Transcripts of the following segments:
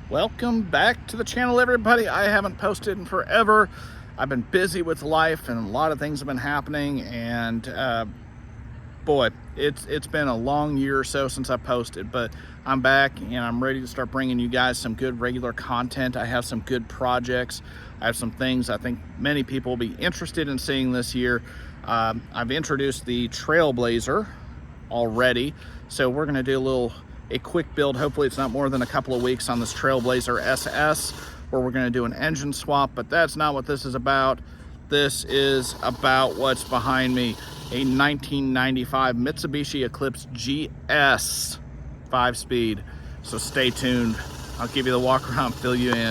Welcome back to the channel, everybody. I haven't posted in forever. I've been busy with life and a lot of things have been happening, and boy, it's been a long year or so since I posted, but I'm back and I'm ready to start bringing you guys some good regular content. I have some good projects. I have some things I think many people will be interested in seeing this year. I've introduced the Trailblazer already, so we're going to do a quick build. Hopefully it's not more than a couple of weeks on this Trailblazer SS, where we're going to do an engine swap, but that's not what this is about. This is about what's behind me, a 1995 Mitsubishi Eclipse GS 5-speed. So stay tuned. I'll give you the walk around, fill you in.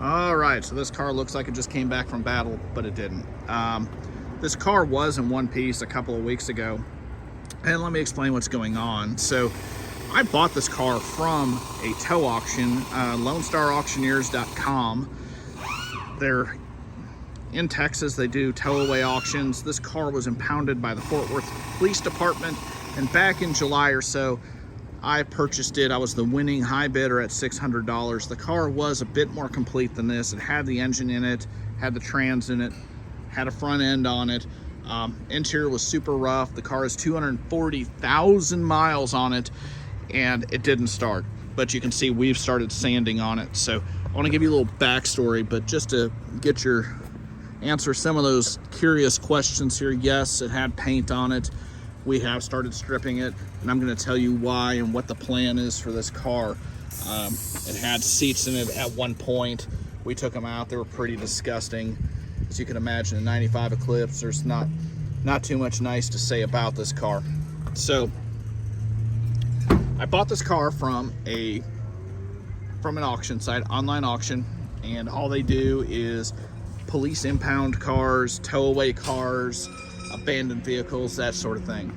All right, so this car looks like it just came back from battle, but it didn't. This car was in one piece a couple of weeks ago, and let me explain what's going on. So I bought this car from a tow auction, LoneStarAuctioneers.com. They're in Texas. They do tow-away auctions. This car was impounded by the Fort Worth Police Department, and back in July or so, I purchased it. I was the winning high bidder at $600. The car was a bit more complete than this. It had the engine in it, had the trans in it, had a front end on it. Interior was super rough. The car has 240,000 miles on it, and it didn't start. But you can see we've started sanding on it. So I want to give you a little backstory, but just to get answer some of those curious questions here. Yes, it had paint on it. We have started stripping it, and I'm going to tell you why and what the plan is for this car. It had seats in it at one point. We took them out. They were pretty disgusting. As you can imagine, a 95 Eclipse, there's not too much nice to say about this car. So I bought this car from an auction site, online auction, and all they do is police impound cars, tow away cars, abandoned vehicles, that sort of thing.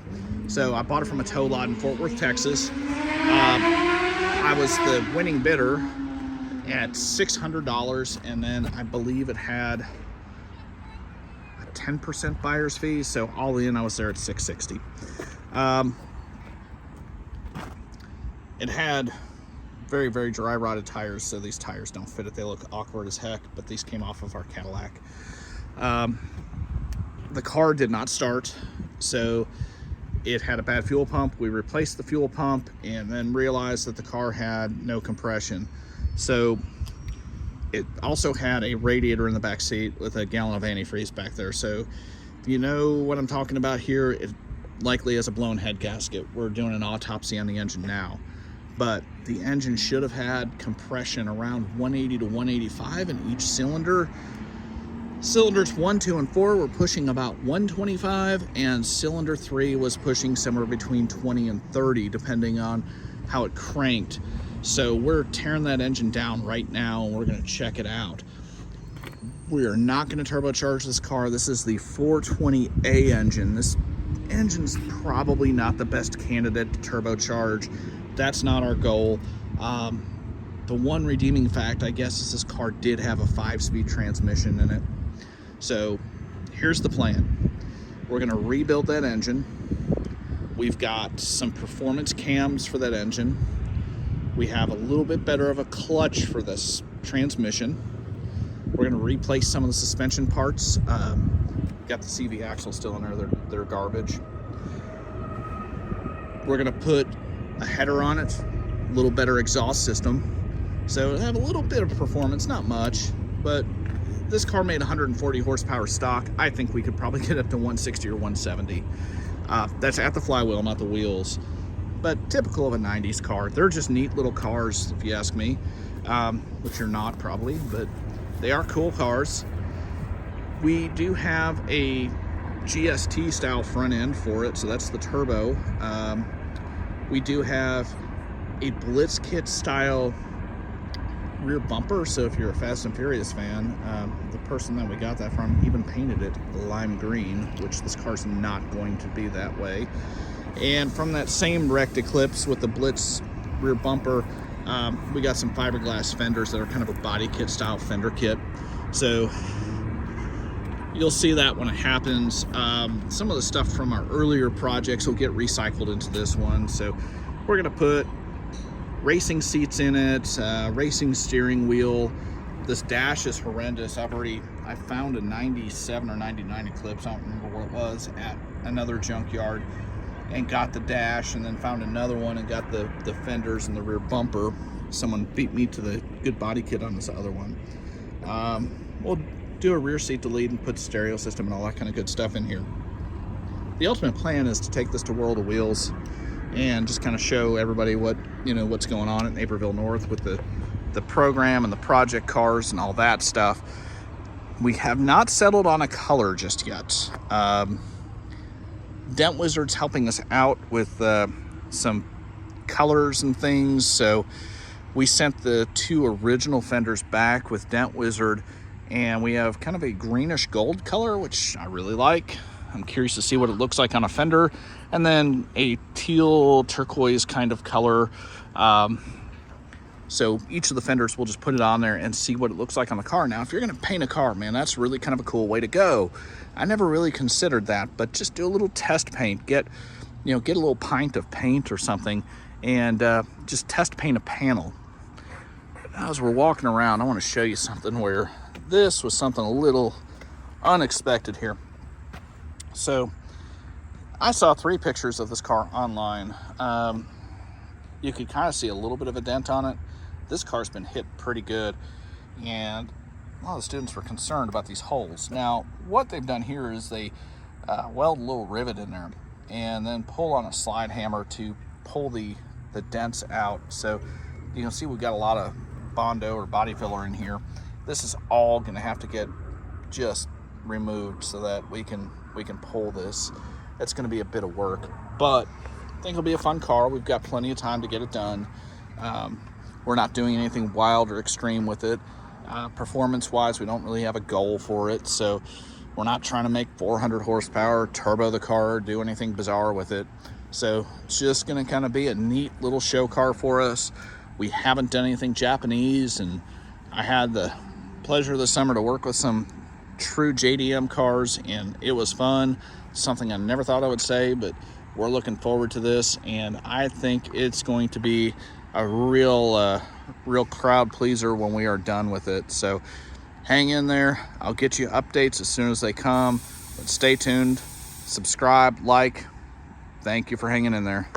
So I bought it from a tow lot in Fort Worth, Texas. I was the winning bidder at $600, and then I believe it had a 10% buyer's fee, so all in I was there at $660. It had very, very dry rotted tires, so these tires don't fit it. They look awkward as heck, but these came off of our Cadillac. The car did not start, so it had a bad fuel pump. We replaced the fuel pump and then realized that the car had no compression. So it also had a radiator in the back seat with a gallon of antifreeze back there. So if you know what I'm talking about here, it likely has a blown head gasket. We're doing an autopsy on the engine now, but the engine should have had compression around 180 to 185 in each cylinder. Cylinders 1, 2, and 4 were pushing about 125, and cylinder 3 was pushing somewhere between 20 and 30, depending on how it cranked. So we're tearing that engine down right now, and we're going to check it out. We are not going to turbocharge this car. This is the 420A engine. This engine's probably not the best candidate to turbocharge. That's not our goal. The one redeeming fact, I guess, is this car did have a 5-speed transmission in it. So here's the plan. We're going to rebuild that engine. We've got some performance cams for that engine. We have a little bit better of a clutch for this transmission. We're going to replace some of the suspension parts. Got the CV axle still in there. They're garbage. We're going to put a header on it, a little better exhaust system. So it'll have a little bit of performance, not much, but this car made 140 horsepower stock. I think we could probably get up to 160 or 170. That's at the flywheel, not the wheels. But typical of a 90s car. They're just neat little cars, if you ask me, which you're not probably, but they are cool cars. We do have a GST style front end for it, so that's the turbo. We do have a Blitz kit style rear bumper, so if you're a Fast and Furious fan, the person that we got that from even painted it lime green, which this car's not going to be that way. And from that same wrecked Eclipse with the Blitz rear bumper, we got some fiberglass fenders that are kind of a body kit style fender kit, so you'll see that when it happens. Some of the stuff from our earlier projects will get recycled into this one, so we're gonna put racing seats in it, racing steering wheel. This dash is horrendous. I found a 97 or 99 Eclipse, I don't remember where it was, at another junkyard, and got the dash, and then found another one and got the fenders and the rear bumper. Someone beat me to the good body kit on this other one. We'll do a rear seat delete and put the stereo system and all that kind of good stuff in here. The ultimate plan is to take this to World of Wheels and just kind of show everybody what's going on at Naperville North with the program and the project cars and all that stuff. We have not settled on a color just yet. Dent Wizard's helping us out with some colors and things, so we sent the 2 original fenders back with Dent Wizard, and we have kind of a greenish gold color, which I really like. I'm curious to see what it looks like on a fender, and then a teal turquoise kind of color. So each of the fenders, we'll just put it on there and see what it looks like on the car. Now, if you're gonna paint a car, man, that's really kind of a cool way to go. I never really considered that, but just do a little test paint. Get a little pint of paint or something, and just test paint a panel. As we're walking around, I wanna show you something where this was something a little unexpected here. So I saw 3 pictures of this car online. You could kind of see a little bit of a dent on it. This car's been hit pretty good, and a lot of the students were concerned about these holes. Now, what they've done here is they weld a little rivet in there and then pull on a slide hammer to pull the dents out. So you can see we've got a lot of Bondo or body filler in here. This is all going to have to get just removed so that we can pull this. It's going to be a bit of work, but I think it'll be a fun car. We've got plenty of time to get it done. We're not doing anything wild or extreme with it. Performance wise, we don't really have a goal for it, so we're not trying to make 400 horsepower, turbo the car, or do anything bizarre with it. So it's just going to kind of be a neat little show car for us. We haven't done anything Japanese, and I had the pleasure this summer to work with some true JDM cars, and it was fun. Something I never thought I would say, but we're looking forward to this, and I think it's going to be a real crowd pleaser when we are done with it. So hang in there. I'll get you updates as soon as they come, but stay tuned, subscribe, like. Thank you for hanging in there.